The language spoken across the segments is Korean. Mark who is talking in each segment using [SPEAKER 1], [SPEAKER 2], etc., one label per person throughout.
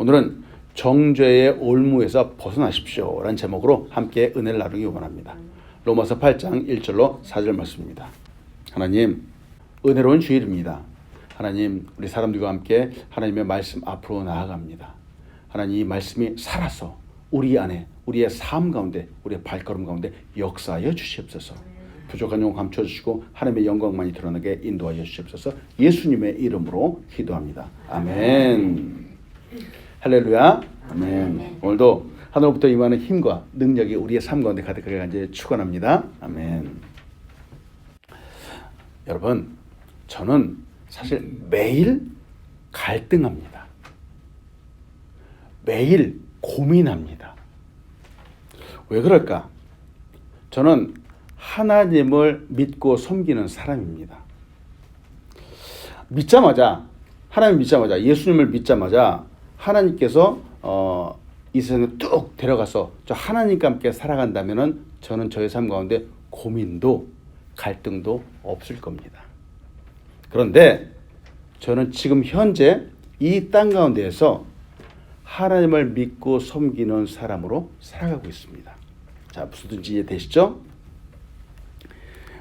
[SPEAKER 1] 오늘은 정죄의 올무에서 벗어나십시오 라는 제목으로 함께 은혜를 나누기 원합니다. 로마서 8장 1절로 4절 말씀입니다. 하나님, 은혜로운 주일입니다. 하나님, 우리 사람들과 함께 하나님의 말씀 앞으로 나아갑니다. 하나님, 이 말씀이 살아서 우리 안에, 우리의 삶 가운데, 우리의 발걸음 가운데 역사하여 주시옵소서. 부족한 용 감춰주시고 하나님의 영광만이 드러나게 인도하여 주시옵소서. 예수님의 이름으로 기도합니다. 아멘. 할렐루야. 아멘. 오늘도 하늘로부터 임하는 힘과 능력이 우리의 삶 가운데 가득하게 간절히 축원합니다. 아멘. 여러분, 저는 사실 매일 갈등합니다. 매일 고민합니다. 왜 그럴까? 저는 하나님을 믿고 섬기는 사람입니다. 하나님 믿자마자, 예수님을 믿자마자 하나님께서 이 세상에 뚝 데려가서 저 하나님과 함께 살아간다면은 저는 저의 삶 가운데 고민도 갈등도 없을 겁니다. 그런데 저는 지금 현재 이 땅 가운데에서 하나님을 믿고 섬기는 사람으로 살아가고 있습니다. 자, 무슨 뜻인지 이해되시죠?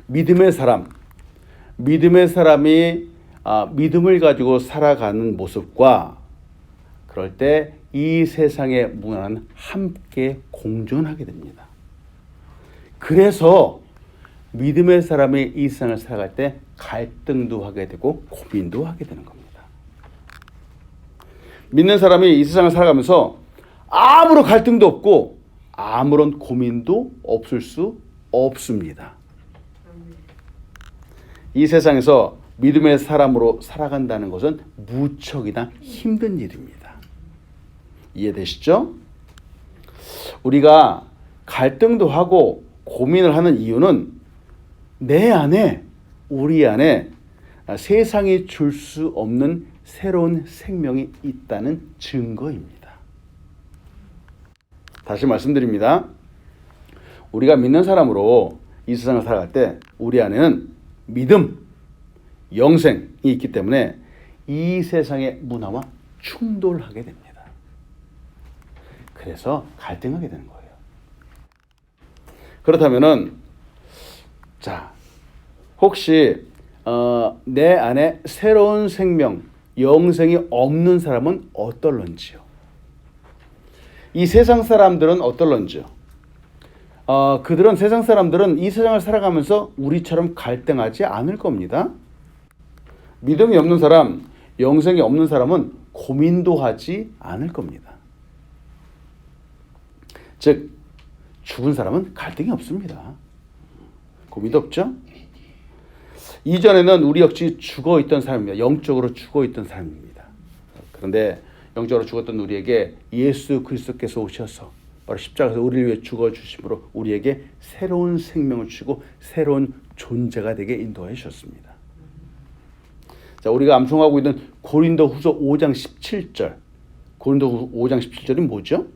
[SPEAKER 1] 믿음의 사람이 믿음을 가지고 살아가는 모습과 그럴 때 이 세상의 문화는 함께 공존하게 됩니다. 그래서 믿음의 사람이 이 세상을 살아갈 때 갈등도 하게 되고 고민도 하게 되는 겁니다. 믿는 사람이 이 세상을 살아가면서 아무런 갈등도 없고 아무런 고민도 없을 수 없습니다. 이 세상에서 믿음의 사람으로 살아간다는 것은 무척이나 힘든 일입니다. 이해되시죠? 우리가 갈등도 하고 고민을 하는 이유는 우리 안에 세상이 줄 수 없는 새로운 생명이 있다는 증거입니다. 다시 말씀드립니다. 우리가 믿는 사람으로 이 세상을 살아갈 때 우리 안에는 믿음, 영생이 있기 때문에 이 세상의 문화와 충돌하게 됩니다. 그래서 갈등하게 되는 거예요. 그렇다면은 혹시 내 안에 새로운 생명, 영생이 없는 사람은 어떨런지요? 이 세상 사람들은 어떨런지요? 세상 사람들은 이 세상을 살아가면서 우리처럼 갈등하지 않을 겁니다. 믿음이 없는 사람, 영생이 없는 사람은 고민도 하지 않을 겁니다. 즉, 죽은 사람은 갈등이 없습니다. 고민도 없죠? 이전에는 우리 역시 죽어있던 사람입니다. 영적으로 죽어있던 사람입니다. 그런데 영적으로 죽었던 우리에게 예수 그리스도께서 오셔서 바로 십자가에서 우리를 위해 죽어주심으로 우리에게 새로운 생명을 주시고 새로운 존재가 되게 인도해 주셨습니다. 자, 우리가 암송하고 있는 고린도후서 5장 17절. 고린도후서 5장 17절이 뭐죠?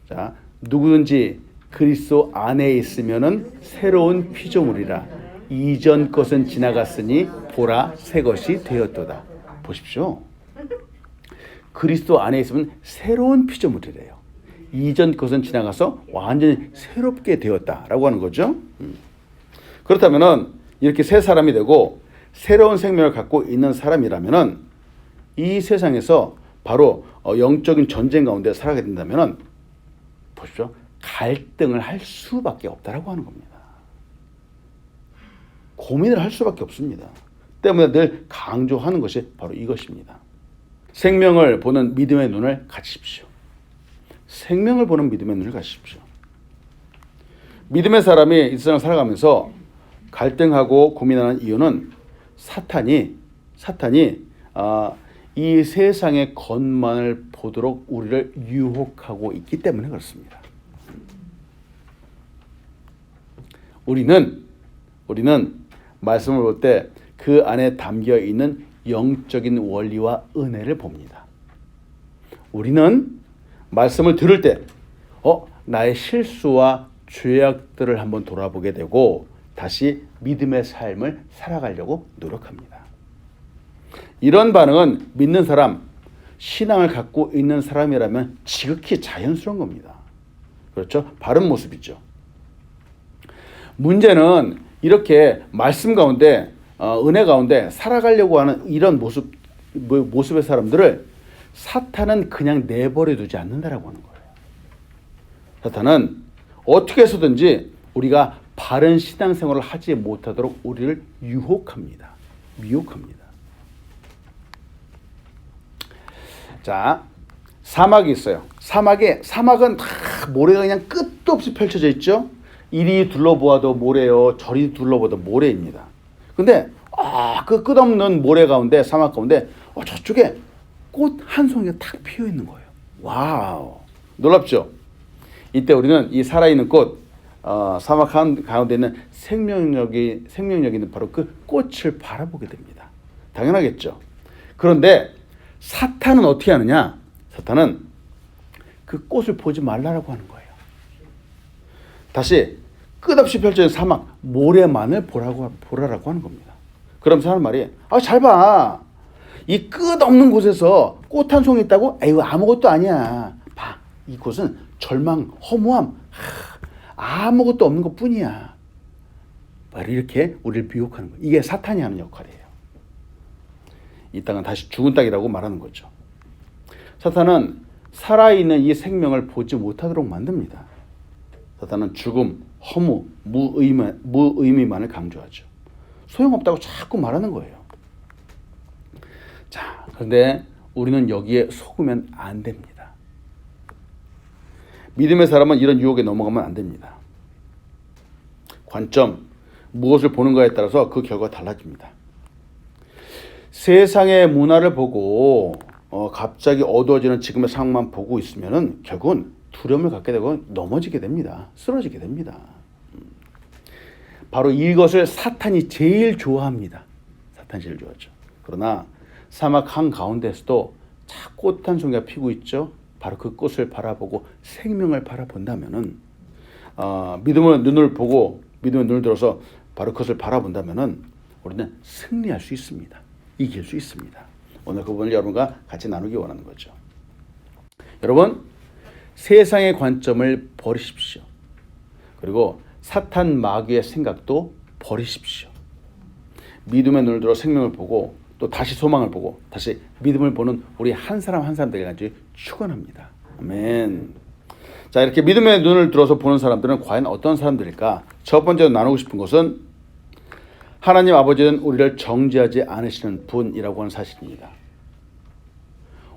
[SPEAKER 1] 자, 누구든지 그리스도 안에 있으면은 새로운 피조물이라. 이전 것은 지나갔으니 보라 새 것이 되었도다. 보십시오. 그리스도 안에 있으면 새로운 피조물이래요. 이전 것은 지나가서 완전히 새롭게 되었다라고 하는 거죠. 그렇다면은 이렇게 새 사람이 되고 새로운 생명을 갖고 있는 사람이라면은 이 세상에서 바로 영적인 전쟁 가운데 살아가게 된다면은 보십시오. 갈등을 할 수밖에 없다라고 하는 겁니다. 고민을 할 수밖에 없습니다. 때문에 늘 강조하는 것이 바로 이것입니다. 생명을 보는 믿음의 눈을 가지십시오. 생명을 보는 믿음의 눈을 가지십시오. 믿음의 사람이 이 세상을 살아가면서 갈등하고 고민하는 이유는 사탄이 이 세상의 것만을 보도록 우리를 유혹하고 있기 때문에 그렇습니다. 우리는 말씀을 볼 때 그 안에 담겨 있는 영적인 원리와 은혜를 봅니다. 우리는 말씀을 들을 때 나의 실수와 죄악들을 한번 돌아보게 되고 다시 믿음의 삶을 살아가려고 노력합니다. 이런 반응은 믿는 사람, 신앙을 갖고 있는 사람이라면 지극히 자연스러운 겁니다. 그렇죠? 바른 모습이죠. 문제는 이렇게 말씀 가운데 은혜 가운데 살아가려고 하는 이런 모습의 사람들을 사탄은 그냥 내버려 두지 않는다라고 하는 거예요. 사탄은 어떻게 해서든지 우리가 바른 신앙생활을 하지 못하도록 우리를 유혹합니다. 미혹합니다. 자, 사막이 있어요. 사막은 다 모래가 그냥 끝도 없이 펼쳐져 있죠. 이리 둘러보아도 모래요, 저리 둘러보아도 모래입니다. 근데 그 끝없는 모래 가운데, 사막 가운데 저쪽에 꽃 한 송이가 탁 피어 있는 거예요. 와우, 놀랍죠? 이때 우리는 이 살아있는 꽃, 사막 가운데 있는 생명력이 있는 바로 그 꽃을 바라보게 됩니다. 당연하겠죠. 그런데 사탄은 어떻게 하느냐? 사탄은 그 꽃을 보지 말라고 하는 거예요. 다시 끝없이 펼쳐진 사막, 모래만을 보라라고 하는 겁니다. 그럼 사람 말이, 잘 봐. 이 끝없는 곳에서 꽃 한 송이 있다고? 에이, 아무것도 아니야. 봐, 이 곳은 절망, 허무함, 아무것도 없는 것 뿐이야. 이렇게 우리를 미혹하는 거예요. 이게 사탄이 하는 역할이에요. 이 땅은 다시 죽은 땅이라고 말하는 거죠. 사탄은 살아있는 이 생명을 보지 못하도록 만듭니다. 사탄은 죽음, 허무, 무의미만을 강조하죠. 소용없다고 자꾸 말하는 거예요. 자, 그런데 우리는 여기에 속으면 안 됩니다. 믿음의 사람은 이런 유혹에 넘어가면 안 됩니다. 관점, 무엇을 보는가에 따라서 그 결과가 달라집니다. 세상의 문화를 보고 갑자기 어두워지는 지금의 상황만 보고 있으면은 결국은 두려움을 갖게 되고 넘어지게 됩니다. 쓰러지게 됩니다. 바로 이것을 사탄이 제일 좋아합니다. 사탄이 제일 좋아하죠. 그러나 사막 한가운데서도 꽃 한 송이가 피고 있죠. 바로 그 꽃을 바라보고 생명을 바라본다면은 믿음의 눈을 들어서 바로 그것을 바라본다면은 우리는 승리할 수 있습니다. 이길 수 있습니다. 오늘 그 부분을 여러분과 같이 나누기 원하는 거죠. 여러분, 세상의 관점을 버리십시오. 그리고 사탄 마귀의 생각도 버리십시오. 믿음의 눈을 들어 생명을 보고 또 다시 소망을 보고 다시 믿음을 보는 우리 한 사람 한 사람 되기를 축원합니다. 아멘. 자, 이렇게 믿음의 눈을 들어서 보는 사람들은 과연 어떤 사람들일까? 첫 번째로 나누고 싶은 것은 하나님 아버지는 우리를 정죄하지 않으시는 분이라고 하는 사실입니다.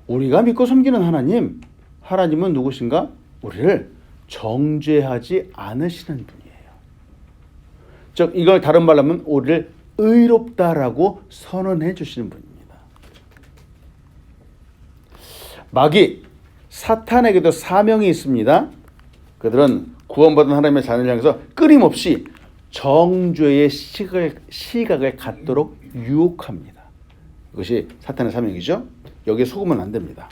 [SPEAKER 1] 우리가 믿고 섬기는 하나님은 누구신가? 우리를 정죄하지 않으시는 분이에요. 즉, 이걸 다른 말로 하면 우리를 의롭다라고 선언해 주시는 분입니다. 마귀, 사탄에게도 사명이 있습니다. 그들은 구원받은 하나님의 자녀를 향해서 끊임없이 정죄의 시각을 갖도록 유혹합니다. 이것이 사탄의 사명이죠. 여기에 속으면 안 됩니다.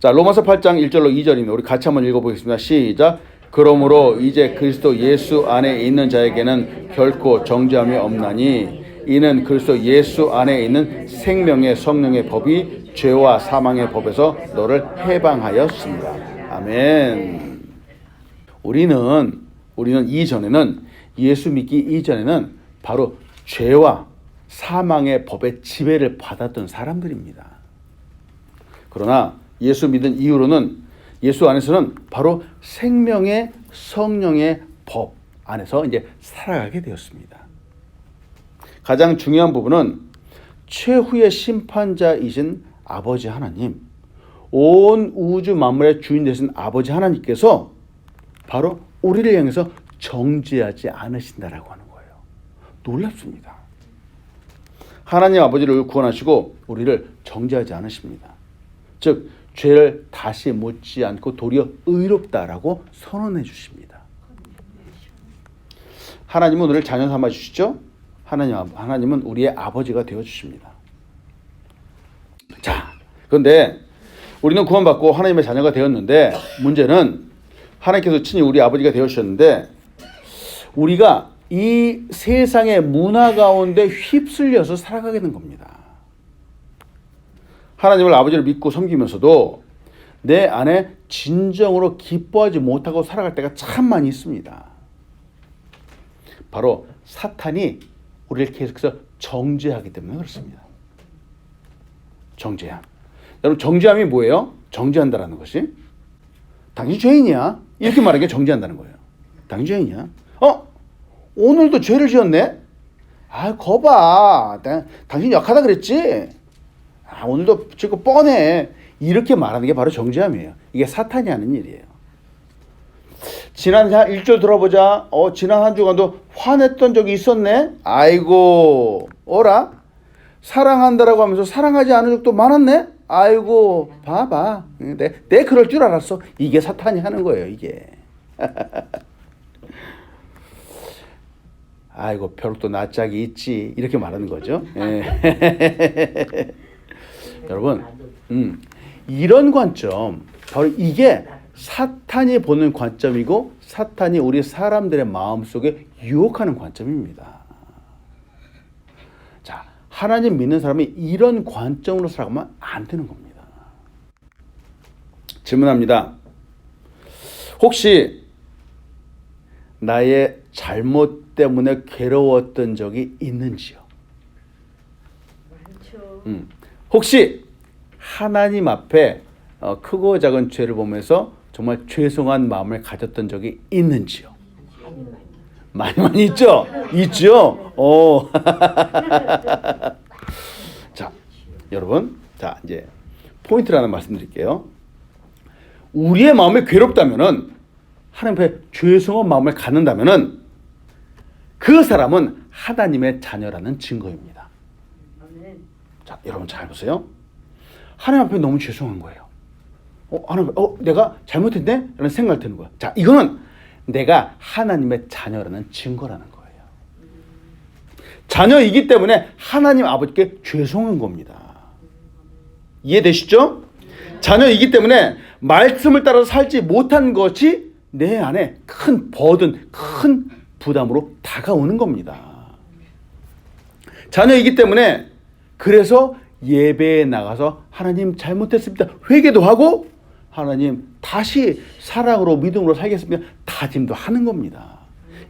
[SPEAKER 1] 자, 로마서 8장 1절로 2절입니다. 우리 같이 한번 읽어보겠습니다. 시작. 그러므로 이제 그리스도 예수 안에 있는 자에게는 결코 정죄함이 없나니 이는 그리스도 예수 안에 있는 생명의 성령의 법이 죄와 사망의 법에서 너를 해방하였습니다. 아멘. 우리는 예수 믿기 이전에는 바로 죄와 사망의 법의 지배를 받았던 사람들입니다. 그러나 예수 믿은 이후로는 예수 안에서는 바로 생명의 성령의 법 안에서 이제 살아가게 되었습니다. 가장 중요한 부분은 최후의 심판자이신 아버지 하나님, 온 우주 만물의 주인 되신 아버지 하나님께서 바로 우리를 향해서 정죄하지 않으신다라고 하는 거예요. 놀랍습니다. 하나님 아버지를 구원하시고 우리를 정죄하지 않으십니다. 즉 죄를 다시 묻지 않고 도리어 의롭다라고 선언해 주십니다. 하나님은 우리를 자녀 삼아 주시죠. 하나님은 우리의 아버지가 되어 주십니다. 자, 그런데 우리는 구원받고 하나님의 자녀가 되었는데 문제는 하나님께서 친히 우리 아버지가 되어 주셨는데 우리가 이 세상의 문화 가운데 휩쓸려서 살아가게 된 겁니다. 하나님을 아버지를 믿고 섬기면서도 내 안에 진정으로 기뻐하지 못하고 살아갈 때가 참 많이 있습니다. 바로 사탄이 우리를 계속해서 정죄하기 때문에 그렇습니다. 정죄함. 여러분, 정죄함이 뭐예요? 정죄한다라는 것이 당신 죄인이야 이렇게 말하는 게 정죄한다는 거예요. 당신 죄인이야. 오늘도 죄를 지었네? 거봐. 당신 약하다 그랬지? 오늘도 지금 뻔해. 이렇게 말하는 게 바로 정죄함이에요. 이게 사탄이 하는 일이에요. 지난 1절 들어보자. 지난 한 주간도 화냈던 적이 있었네? 아이고, 어라? 사랑한다라고 하면서 사랑하지 않은 적도 많았네? 아이고, 봐봐. 내 그럴 줄 알았어. 이게 사탄이 하는 거예요, 이게. 아이고, 벼룩도 낯짝이 있지. 이렇게 말하는 거죠. 여러분, 이런 관점, 바로 이게 사탄이 보는 관점이고 사탄이 우리 사람들의 마음속에 유혹하는 관점입니다. 자, 하나님 믿는 사람이 이런 관점으로 살아가면 안 되는 겁니다. 질문합니다. 혹시 나의 잘못 때문에 괴로웠던 적이 있는지요?
[SPEAKER 2] 많죠.
[SPEAKER 1] 혹시 하나님 앞에 크고 작은 죄를 보면서 정말 죄송한 마음을 가졌던 적이 있는지요? 많이 있죠? 있죠? 자, 여러분, 자, 이제 포인트를 하나 말씀드릴게요. 우리의 마음이 괴롭다면은, 하나님 앞에 죄송한 마음을 갖는다면은, 그 사람은 하나님의 자녀라는 증거입니다. 자, 여러분 잘 보세요. 하나님 앞에 너무 죄송한 거예요. 하나님, 내가 잘못했네? 라는 생각이 드는 거야. 자, 이거는 내가 하나님의 자녀라는 증거라는 거예요. 자녀이기 때문에 하나님 아버지께 죄송한 겁니다. 이해되시죠? 자녀이기 때문에 말씀을 따라서 살지 못한 것이 내 안에 큰 버든, 큰 부담으로 다가오는 겁니다. 자녀이기 때문에 그래서 예배에 나가서 하나님 잘못했습니다. 회개도 하고 하나님 다시 사랑으로 믿음으로 살겠습니다. 다짐도 하는 겁니다.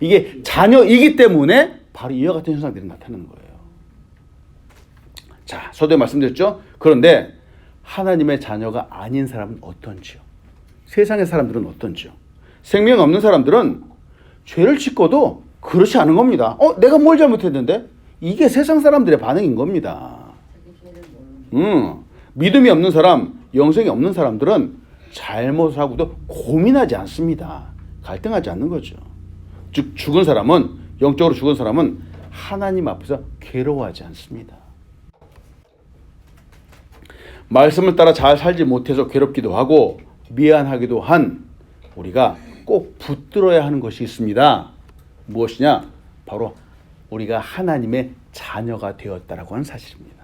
[SPEAKER 1] 이게 자녀이기 때문에 바로 이와 같은 현상들이 나타나는 거예요. 자, 서두에 말씀드렸죠? 그런데 하나님의 자녀가 아닌 사람은 어떤지요? 세상의 사람들은 어떤지요? 생명 없는 사람들은 죄를 짓고도 그렇지 않은 겁니다. 내가 뭘 잘못했는데? 이게 세상 사람들의 반응인 겁니다. 믿음이 없는 사람, 영성이 없는 사람들은 잘못을 하고도 고민하지 않습니다. 갈등하지 않는 거죠. 즉, 죽은 사람은, 영적으로 죽은 사람은 하나님 앞에서 괴로워하지 않습니다. 말씀을 따라 잘 살지 못해서 괴롭기도 하고 미안하기도 한 우리가 꼭 붙들어야 하는 것이 있습니다. 무엇이냐? 바로 우리가 하나님의 자녀가 되었다라고 하는 사실입니다.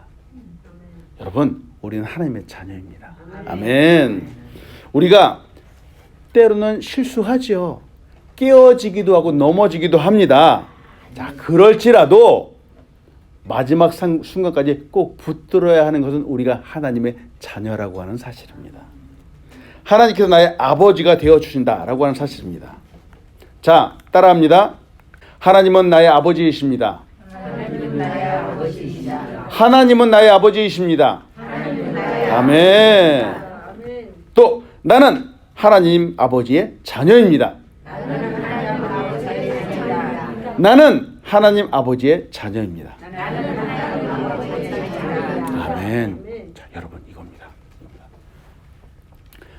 [SPEAKER 1] 여러분, 우리는 하나님의 자녀입니다. 아멘. 우리가 때로는 실수하죠. 깨어지기도 하고 넘어지기도 합니다. 자, 그럴지라도 마지막 순간까지 꼭 붙들어야 하는 것은 우리가 하나님의 자녀라고 하는 사실입니다. 하나님께서 나의 아버지가 되어주신다라고 하는 사실입니다. 자, 따라합니다. 하나님은 나의 아버지이십니다.
[SPEAKER 2] 하나님은 나의 아버지이시다.
[SPEAKER 1] 하나님은 나의 아버지이십니다. 아멘. 또 나는 하나님 아버지의 자녀입니다. 나는 하나님 아버지의 자녀입니다. 아멘. 자, 여러분, 이겁니다.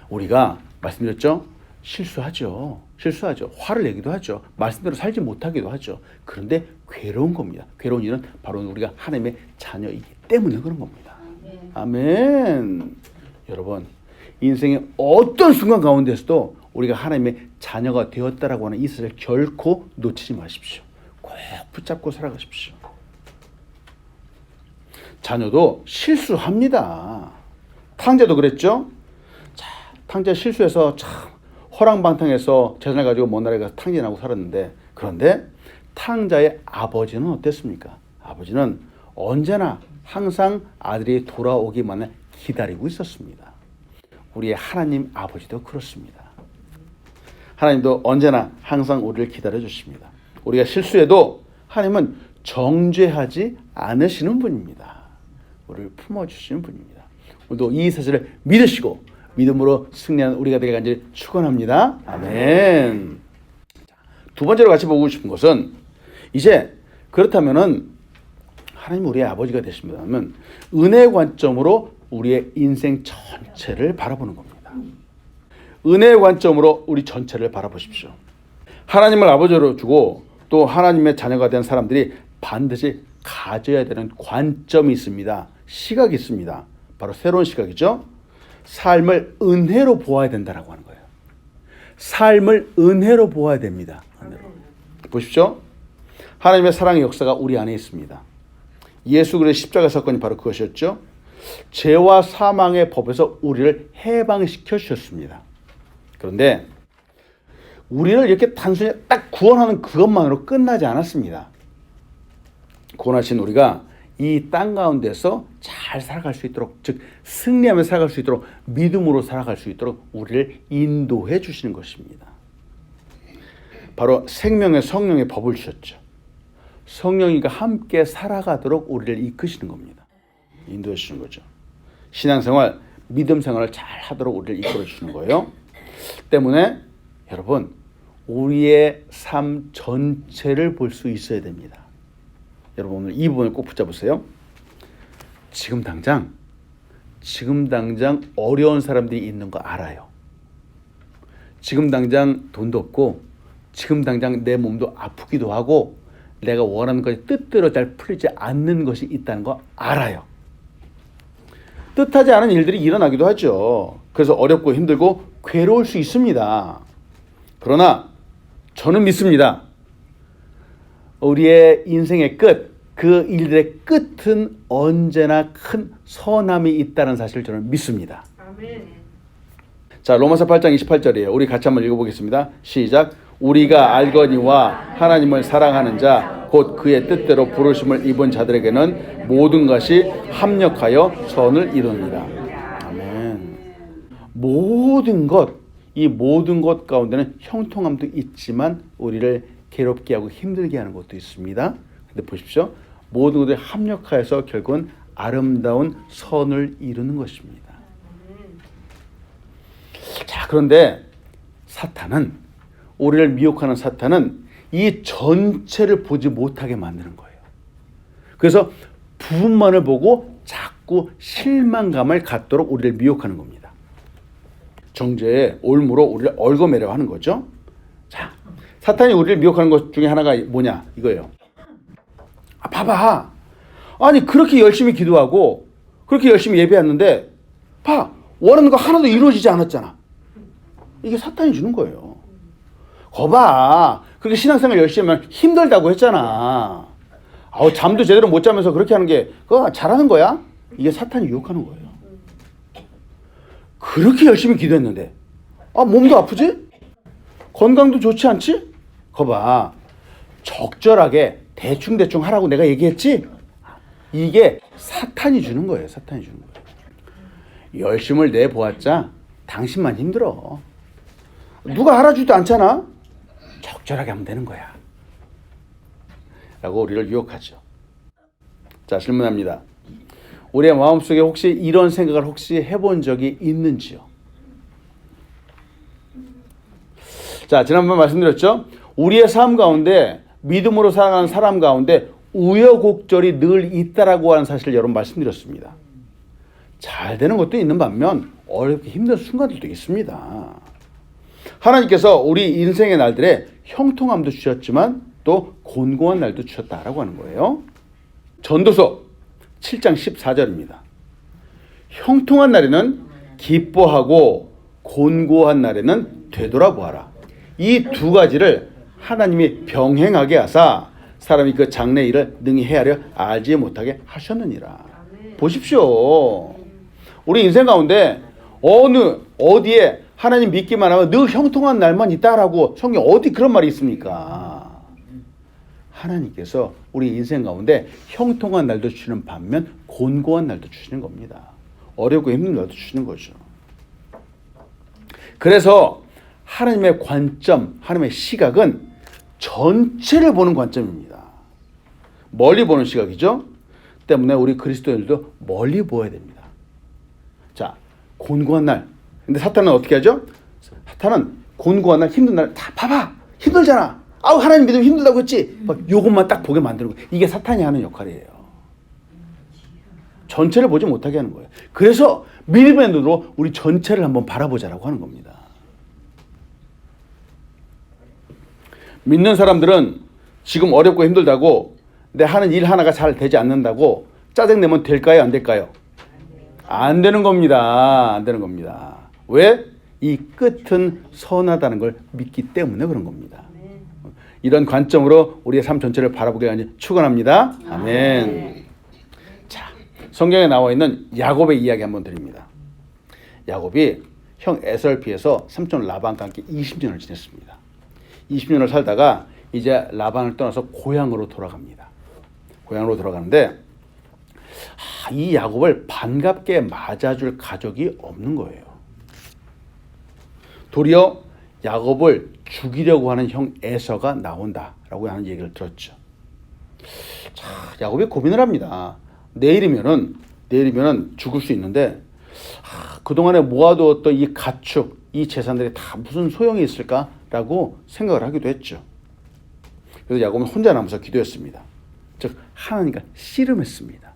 [SPEAKER 1] 우리가 말씀드렸죠? 실수하죠. 화를 내기도 하죠. 말씀대로 살지 못하기도 하죠. 그런데 괴로운 겁니다. 괴로운 일은 바로 우리가 하나님의 자녀이기 때문에 그런 겁니다. 아멘. 여러분, 인생의 어떤 순간 가운데서도 우리가 하나님의 자녀가 되었다라고 하는 이 사실을 결코 놓치지 마십시오. 꼭 붙잡고 살아가십시오. 자녀도 실수합니다. 탕자도 그랬죠? 자, 탕자 실수해서 참 허랑방탕해서 재산을 가지고 먼 나라에 가서 탕진하고 살았는데, 그런데 탕자의 아버지는 어땠습니까? 아버지는 언제나 항상 아들이 돌아오기만을 기다리고 있었습니다. 우리의 하나님 아버지도 그렇습니다. 하나님도 언제나 항상 우리를 기다려 주십니다. 우리가 실수해도 하나님은 정죄하지 않으시는 분입니다. 우리를 품어주시는 분입니다. 오늘도 이 사실을 믿으시고 믿음으로 승리하는 우리가 되길 간절히 축원합니다. 아멘. 두 번째로 같이 보고 싶은 것은 이제 그렇다면은 하나님 우리의 아버지가 되십니다면 은혜의 관점으로 우리의 인생 전체를 바라보는 겁니다. 은혜의 관점으로 우리 전체를 바라보십시오. 하나님을 아버지로 주고 또 하나님의 자녀가 된 사람들이 반드시 가져야 되는 관점이 있습니다. 시각이 있습니다. 바로 새로운 시각이죠. 삶을 은혜로 보아야 된다라고 하는 거예요. 삶을 은혜로 보아야 됩니다. 은혜로. 보십시오. 하나님의 사랑의 역사가 우리 안에 있습니다. 예수 그리스도의 십자가 사건이 바로 그것이었죠. 죄와 사망의 법에서 우리를 해방시켜 주셨습니다. 그런데 우리를 이렇게 단순히 딱 구원하는 그것만으로 끝나지 않았습니다. 구원하신 우리가 이 땅 가운데서 잘 살아갈 수 있도록, 즉 승리하며 살아갈 수 있도록, 믿음으로 살아갈 수 있도록 우리를 인도해 주시는 것입니다. 바로 생명의 성령의 법을 주셨죠. 성령이가 함께 살아가도록 우리를 이끄시는 겁니다. 인도해 주시는 거죠. 신앙생활, 믿음 생활을 잘 하도록 우리를 이끌어 주시는 거예요. 때문에 여러분, 우리의 삶 전체를 볼 수 있어야 됩니다. 여러분 오늘 이 부분을 꼭 붙잡으세요. 지금 당장 어려운 사람들이 있는 거 알아요. 지금 당장 돈도 없고 지금 당장 내 몸도 아프기도 하고 내가 원하는 것이 뜻대로 잘 풀리지 않는 것이 있다는 거 알아요. 뜻하지 않은 일들이 일어나기도 하죠. 그래서 어렵고 힘들고 괴로울 수 있습니다. 그러나 저는 믿습니다. 우리의 인생의 끝, 그 일들의 끝은 언제나 큰 선함이 있다는 사실을 저는 믿습니다.
[SPEAKER 2] 아멘.
[SPEAKER 1] 자, 로마서 8장 28절이에요. 우리 같이 한번 읽어보겠습니다. 시작. 우리가 알거니와 하나님을 사랑하는 자, 곧 그의 뜻대로 부르심을 입은 자들에게는 모든 것이 합력하여 선을 이룹니다. 아멘. 이 모든 것 가운데는 형통함도 있지만 우리를 괴롭게 하고 힘들게 하는 것도 있습니다. 근데 보십시오. 모든 것들이 합력하여서 결국은 아름다운 선을 이루는 것입니다. 자, 그런데 사탄은, 우리를 미혹하는 사탄은 이 전체를 보지 못하게 만드는 거예요. 그래서 부분만을 보고 자꾸 실망감을 갖도록 우리를 미혹하는 겁니다. 정죄의 올무로 우리를 얽어매려 하는 거죠. 자, 사탄이 우리를 미혹하는 것 중에 하나가 뭐냐? 이거예요. 봐봐. 아니 그렇게 열심히 기도하고 그렇게 열심히 예배했는데 봐. 원하는 거 하나도 이루어지지 않았잖아. 이게 사탄이 주는 거예요. 거봐. 그렇게 신앙생활 열심히 하면 힘들다고 했잖아. 잠도 제대로 못 자면서 그렇게 하는 게 그거 잘하는 거야? 이게 사탄이 유혹하는 거예요. 그렇게 열심히 기도했는데 몸도 아프지? 건강도 좋지 않지? 거봐. 적절하게 대충 하라고 내가 얘기했지? 이게 사탄이 주는 거예요. 사탄이 주는 거예요. 열심을 내보았자 당신만 힘들어. 누가 알아주지도 않잖아. 적절하게 하면 되는 거야. 라고 우리를 유혹하죠. 자, 질문합니다. 우리의 마음속에 혹시 이런 생각을 혹시 해본 적이 있는지요? 자, 지난번 말씀드렸죠? 우리의 삶 가운데 믿음으로 살아가는 사람 가운데 우여곡절이 늘 있다라고 하는 사실을 여러분 말씀드렸습니다. 잘 되는 것도 있는 반면 어렵게 힘든 순간들도 있습니다. 하나님께서 우리 인생의 날들에 형통함도 주셨지만 또 곤고한 날도 주셨다라고 하는 거예요. 전도서 7장 14절입니다. 형통한 날에는 기뻐하고 곤고한 날에는 되돌아보아라. 이 두 가지를 하나님이 병행하게 하사 사람이 그 장래 일을 능히 헤아려 알지 못하게 하셨느니라. 보십시오. 우리 인생 가운데 어디에 하나님 믿기만 하면 늘 형통한 날만 있다라고 성경 어디 그런 말이 있습니까? 하나님께서 우리 인생 가운데 형통한 날도 주시는 반면 곤고한 날도 주시는 겁니다. 어렵고 힘든 날도 주시는 거죠. 그래서 하나님의 관점, 하나님의 시각은 전체를 보는 관점입니다. 멀리 보는 시각이죠. 때문에 우리 그리스도인들도 멀리 보아야 됩니다. 자, 곤고한 날. 근데 사탄은 어떻게 하죠? 사탄은 곤고한 날, 힘든 날 다 봐봐. 힘들잖아. 아우 하나님 믿으면 힘들다고 했지. 막 요것만 딱 보게 만드는 거예요. 이게 사탄이 하는 역할이에요. 전체를 보지 못하게 하는 거예요. 그래서 믿음의 눈으로 우리 전체를 한번 바라보자라고 하는 겁니다. 믿는 사람들은 지금 어렵고 힘들다고 내 하는 일 하나가 잘 되지 않는다고 짜증내면 될까요? 안 될까요? 안 되는 겁니다. 안 되는 겁니다. 왜? 이 끝은 선하다는 걸 믿기 때문에 그런 겁니다. 이런 관점으로 우리의 삶 전체를 바라보게 하니 축원합니다. 아멘. 자, 성경에 나와 있는 야곱의 이야기 한번 드립니다. 야곱이 형 에서를 피해서 삼촌 라반과 함께 20년을 지냈습니다. 20년을 살다가 이제 라반을 떠나서 고향으로 돌아갑니다. 고향으로 돌아가는데 이 야곱을 반갑게 맞아줄 가족이 없는 거예요. 도리어 야곱을 죽이려고 하는 형 에서가 나온다라고 하는 얘기를 들었죠. 자, 야곱이 고민을 합니다. 내일이면은 죽을 수 있는데 그동안에 모아두었던 이 가축, 이 재산들이 다 무슨 소용이 있을까라고 생각을 하기도 했죠. 그래서 야곱은 혼자 남아서 기도했습니다. 즉 하나님과 씨름했습니다.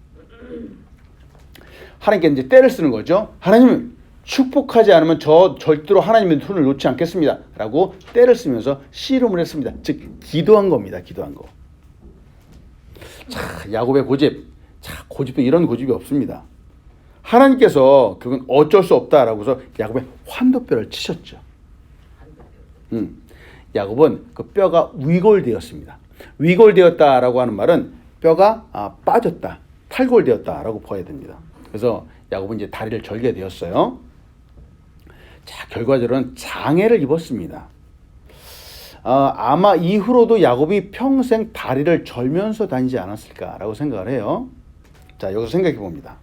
[SPEAKER 1] 하나님께 이제 때를 쓰는 거죠. 하나님 축복하지 않으면 저 절대로 하나님의 손을 놓지 않겠습니다. 라고 때를 쓰면서 씨름을 했습니다. 즉 기도한 겁니다. 기도한 거. 자, 야곱의 고집. 자, 고집도 이런 고집이 없습니다. 하나님께서 그건 어쩔 수 없다라고 해서 야곱의 환도뼈를 치셨죠. 야곱은 그 뼈가 위골되었습니다. 위골되었다라고 하는 말은 뼈가 빠졌다, 탈골되었다라고 봐야 됩니다. 그래서 야곱은 이제 다리를 절게 되었어요. 자, 결과적으로는 장애를 입었습니다. 아마 이후로도 야곱이 평생 다리를 절면서 다니지 않았을까라고 생각을 해요. 자, 여기서 생각해 봅니다.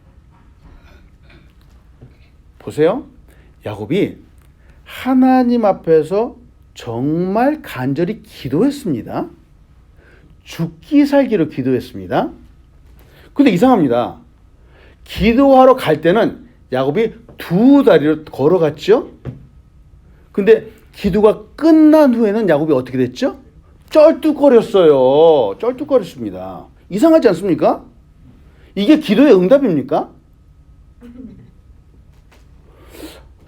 [SPEAKER 1] 보세요. 야곱이 하나님 앞에서 정말 간절히 기도했습니다. 죽기 살기로 기도했습니다. 근데 이상합니다. 기도하러 갈 때는 야곱이 두 다리로 걸어갔죠. 근데 기도가 끝난 후에는 야곱이 어떻게 됐죠? 쩔뚝거렸어요. 쩔뚝거렸습니다. 이상하지 않습니까? 이게 기도의 응답입니까?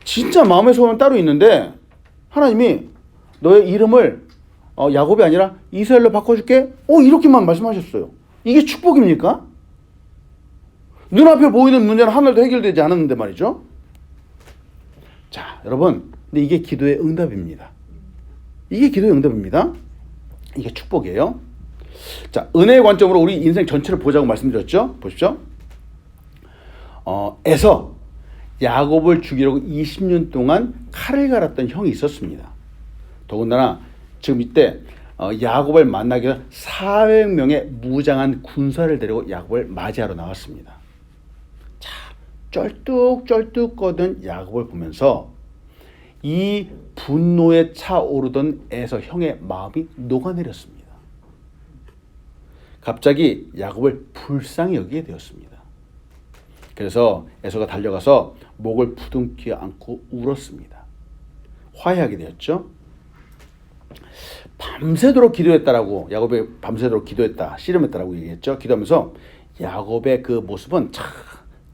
[SPEAKER 1] 진짜 마음의 소원은 따로 있는데 하나님이 너의 이름을 야곱이 아니라 이스라엘로 바꿔줄게. 이렇게만 말씀하셨어요. 이게 축복입니까? 눈앞에 보이는 문제는 하나도 해결되지 않았는데 말이죠. 자, 여러분, 근데 이게 기도의 응답입니다. 이게 기도의 응답입니다. 이게 축복이에요. 자, 은혜의 관점으로 우리 인생 전체를 보자고 말씀드렸죠. 보십시오. 에서 야곱을 죽이려고 20년 동안 칼을 갈았던 형이 있었습니다. 더군다나 지금 이때 야곱을 만나기 위해 400명의 무장한 군사를 데리고 야곱을 맞이하러 나왔습니다. 자, 쩔뚝쩔뚝 거든 야곱을 보면서 이 분노에 차오르던 에서 형의 마음이 녹아내렸습니다. 갑자기 야곱을 불쌍히 여기게 되었습니다. 그래서 에서가 달려가서 목을 부둥켜 안고 울었습니다. 화해하게 되었죠. 밤새도록 기도했다라고, 야곱이 밤새도록 기도했다, 씨름했다라고 얘기했죠. 기도하면서 야곱의 그 모습은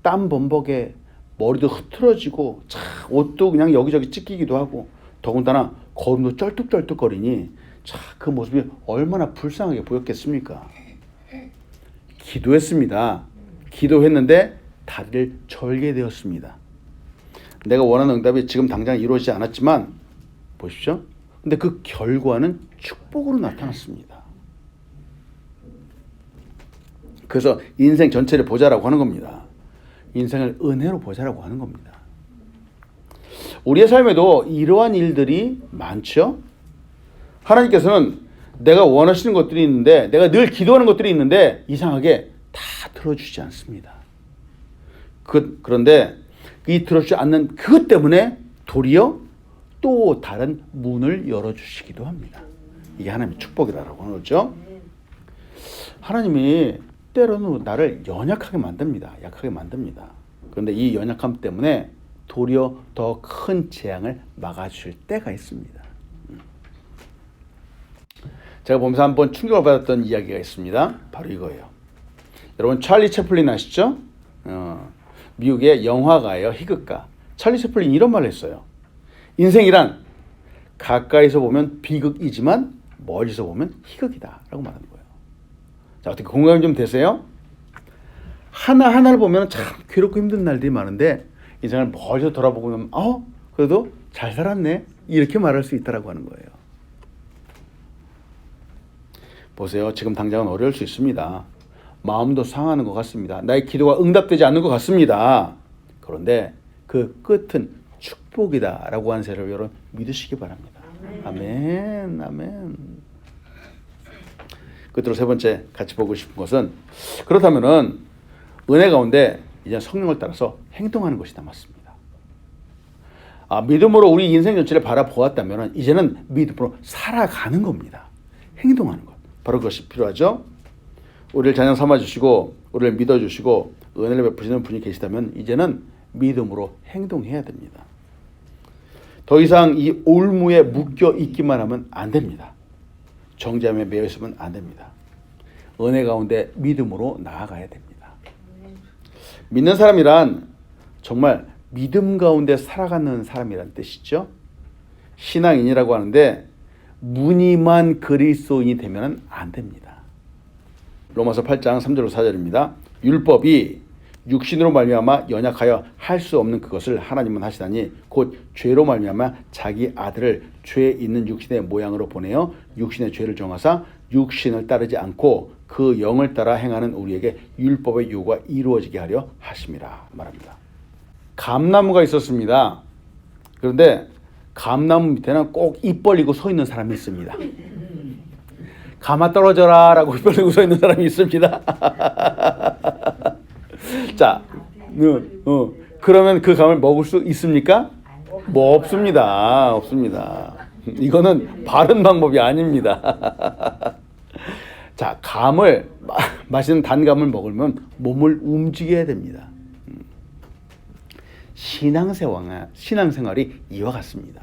[SPEAKER 1] 땀 범벅에 머리도 흐트러지고 옷도 그냥 여기저기 찢기기도 하고 더군다나 걸음도 쩔뚝쩔뚝거리니 그 모습이 얼마나 불쌍하게 보였겠습니까? 기도했습니다. 기도했는데 다리를 절게 되었습니다. 내가 원하는 응답이 지금 당장 이루어지지 않았지만 보십시오. 근데 그 결과는 축복으로 나타났습니다. 그래서 인생 전체를 보자라고 하는 겁니다. 인생을 은혜로 보자라고 하는 겁니다. 우리의 삶에도 이러한 일들이 많죠. 하나님께서는 내가 원하시는 것들이 있는데, 내가 늘 기도하는 것들이 있는데 이상하게 다 들어주지 않습니다. 그런데 이 들어주지 않는 그것 때문에 도리어 또 다른 문을 열어주시기도 합니다. 이게 하나님의 축복이라고 하는 거죠. 하나님이 때로는 나를 연약하게 만듭니다. 약하게 만듭니다. 그런데 이 연약함 때문에 도리어 더 큰 재앙을 막아주실 때가 있습니다. 제가 보면서 한번 충격을 받았던 이야기가 있습니다. 바로 이거예요. 여러분 찰리 채플린 아시죠? 미국의 영화가예요. 희극가. 찰리 채플린이 이런 말을 했어요. 인생이란 가까이서 보면 비극이지만 멀리서 보면 희극이다 라고 말하는 거예요. 자, 어떻게 공감이 좀 되세요? 하나하나를 보면 참 괴롭고 힘든 날들이 많은데 인생을 멀리서 돌아보고 보면 그래도 잘 살았네 이렇게 말할 수 있다라고 하는 거예요. 보세요. 지금 당장은 어려울 수 있습니다. 마음도 상하는 것 같습니다. 나의 기도가 응답되지 않는 것 같습니다. 그런데 그 끝은 축복이다라고 하는 사실을 여러분 믿으시기 바랍니다. 아멘, 아멘. 끝으로 세 번째 같이 보고 싶은 것은 그렇다면은 은혜 가운데 이제 성령을 따라서 행동하는 것이 남았습니다. 믿음으로 우리 인생 전체를 바라보았다면 이제는 믿음으로 살아가는 겁니다. 행동하는 것. 바로 그것이 필요하죠. 우리를 자녀 삼아주시고 우리를 믿어주시고 은혜를 베푸시는 분이 계시다면 이제는 믿음으로 행동해야 됩니다. 더 이상 이 올무에 묶여 있기만 하면 안 됩니다. 정죄함에 매여 있으면 안 됩니다. 은혜 가운데 믿음으로 나아가야 됩니다. 믿는 사람이란 정말 믿음 가운데 살아가는 사람이란 뜻이죠. 신앙인이라고 하는데 무늬만 그리스도인이 되면 안 됩니다. 로마서 8장 3절로 4절입니다. 율법이 육신으로 말미암아 연약하여 할 수 없는 그것을 하나님은 하시다니 곧 죄로 말미암아 자기 아들을 죄 있는 육신의 모양으로 보내어 육신의 죄를 정하사 육신을 따르지 않고 그 영을 따라 행하는 우리에게 율법의 요구가 이루어지게 하려 하심이라 말합니다. 감나무가 있었습니다. 그런데 감나무 밑에는 꼭 입 벌리고 서 있는 사람이 있습니다. 감아 떨어져라 라고 입 벌리고 서 있는 사람이 있습니다. 자, 그러면 그 감을 먹을 수 있습니까? 뭐 없습니다. 없습니다. 이거는 바른 방법이 아닙니다. 자, 감을 마시는 단감을 먹으면 몸을 움직여야 됩니다. 신앙생활이 이와 같습니다.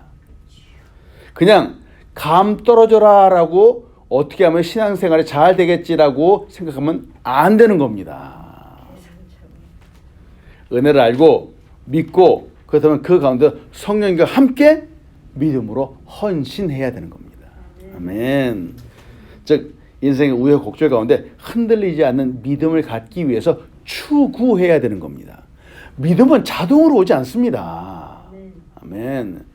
[SPEAKER 1] 그냥 감 떨어져라 라고 어떻게 하면 신앙생활이 잘 되겠지라고 생각하면 안 되는 겁니다. 은혜를 알고 믿고 그렇다면 그 가운데 성령과 함께 믿음으로 헌신해야 되는 겁니다. 아멘. 즉 인생의 우여곡절 가운데 흔들리지 않는 믿음을 갖기 위해서 추구해야 되는 겁니다. 믿음은 자동으로 오지 않습니다. 아멘.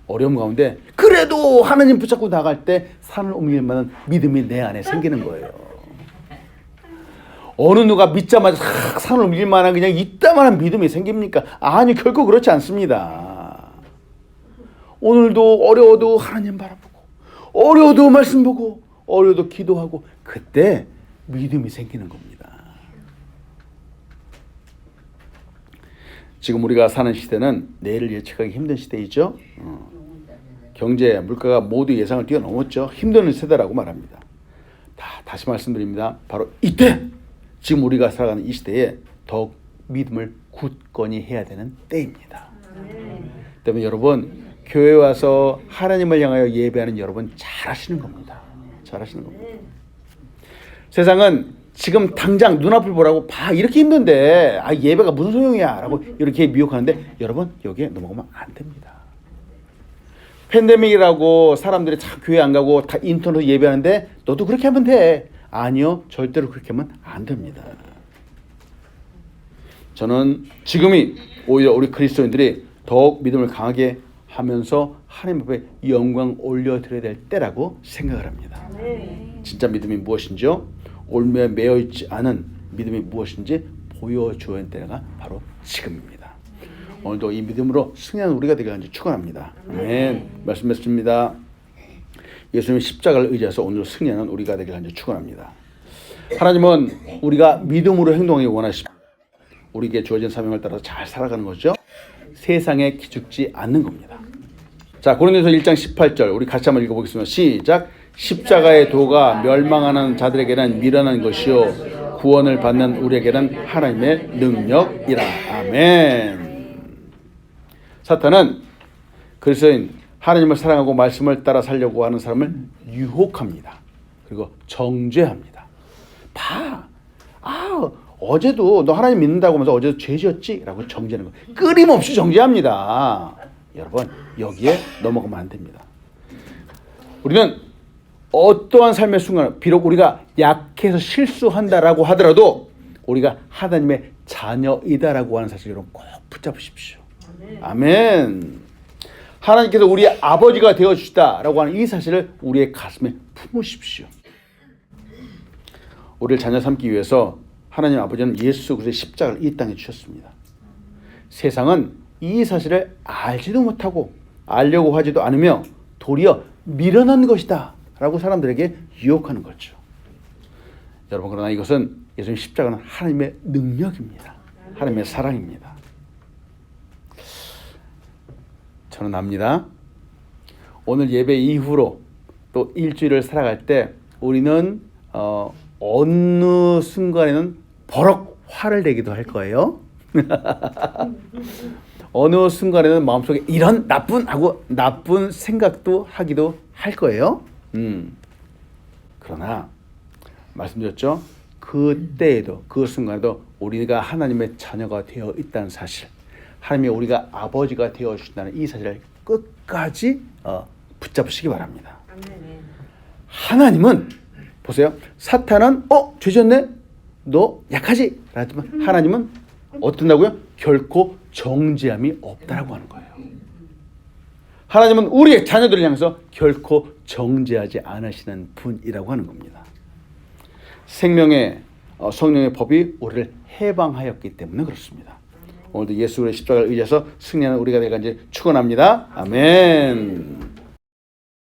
[SPEAKER 1] 어려움 가운데 그래도 하나님 붙잡고 나갈 때 산을 옮길 만한 믿음이 내 안에 생기는 거예요. 어느 누가 믿자마자 싹 산을 옮길 만한 그냥 이따만한 믿음이 생깁니까? 아니, 결코 그렇지 않습니다. 오늘도 어려워도 하나님 바라보고 어려워도 말씀 보고 어려워도 기도하고 그때 믿음이 생기는 겁니다. 지금 우리가 사는 시대는 내일을 예측하기 힘든 시대이죠. 경제, 물가가 모두 예상을 뛰어넘었죠. 힘든 세대라고 말합니다. 다시 말씀드립니다. 바로 이때 지금 우리가 살아가는 이 시대에 더욱 믿음을 굳건히 해야 되는 때입니다. 때문에 여러분 교회 와서 하나님을 향하여 예배하는 여러분 잘하시는 겁니다. 잘하시는 겁니다. 세상은 지금 당장 눈앞을 보라고 이렇게 힘든데 예배가 무슨 소용이야 라고 이렇게 미혹하는데 여러분 여기에 넘어가면 안 됩니다. 팬데믹이라고 사람들이 다 교회 안 가고 다 인터넷으로 예배하는데 너도 그렇게 하면 돼. 아니요, 절대로 그렇게 하면 안 됩니다. 저는 지금이 오히려 우리 그리스도인들이 더욱 믿음을 강하게 하면서 하나님 앞에 영광 올려드려야 될 때라고 생각을 합니다. 진짜 믿음이 무엇인지요? 올무에 매여 있지 않은 믿음이 무엇인지 보여줘야 할 때가 바로 지금입니다. 오늘도 이 믿음으로 승리하는 우리가 되게 하는지 축원합니다. 아멘. 말씀 맺습니다. 예수님의 십자가를 의지해서 오늘 승리하는 우리가 되게 하는지 축원합니다. 하나님은 우리가 믿음으로 행동하기 원하십니다. 우리에게 주어진 사명을 따라서 잘 살아가는 거죠. 세상에 기죽지 않는 겁니다. 자, 고린도서 1장 18절 우리 같이 한번 읽어보겠습니다. 시작. 십자가의 도가 멸망하는 자들에게는 미련한 것이요 구원을 받는 우리에게는 하나님의 능력이라. 아멘. 사탄은 그리스도인 하나님을 사랑하고 말씀을 따라 살려고 하는 사람을 유혹합니다. 그리고 정죄합니다. 어제도 너 하나님 믿는다고 하면서 어제도 죄 지었지? 라고 정죄하는 거. 끊임없이 정죄합니다. 여러분, 여기에 넘어가면 안 됩니다. 우리는 어떠한 삶의 순간, 비록 우리가 약해서 실수한다라고 하더라도 우리가 하나님의 자녀이다라고 하는 사실 여러분 꼭 붙잡으십시오. 아멘. 하나님께서 우리의 아버지가 되어주시다라고 하는 이 사실을 우리의 가슴에 품으십시오. 우리를 자녀 삼기 위해서 하나님 아버지는 예수 그리스도의 십자가를 이 땅에 주셨습니다. 세상은 이 사실을 알지도 못하고 알려고 하지도 않으며 도리어 미련한 것이다 라고 사람들에게 유혹하는 거죠. 여러분, 그러나 이것은 예수님 십자가는 하나님의 능력입니다. 하나님의 사랑입니다. 저는 압니다. 오늘 예배 이후로 또 일주일을 살아갈 때 우리는 어느 순간에는 버럭 화를 내기도 할 거예요. 어느 순간에는 마음속에 이런 나쁜 생각도 하기도 할 거예요. 그러나 말씀드렸죠. 그때에도 그 순간에도 우리가 하나님의 자녀가 되어 있다는 사실, 하나님이 우리가 아버지가 되어 주신다는 이 사실을 끝까지 붙잡으시기 바랍니다. 하나님은 보세요. 사탄은 죄졌네? 너 약하지? 하지만 하나님은 어떤다고요? 결코 정죄함이 없다라고 하는 거예요. 하나님은 우리의 자녀들을 향해서 결코 정죄하지 않으시는 분이라고 하는 겁니다. 생명의 성령의 법이 우리를 해방하였기 때문에 그렇습니다. 오늘도 예수 그리스도의 십자가를 의지해서 승리하는 우리가 되기를 축원합니다. 아멘.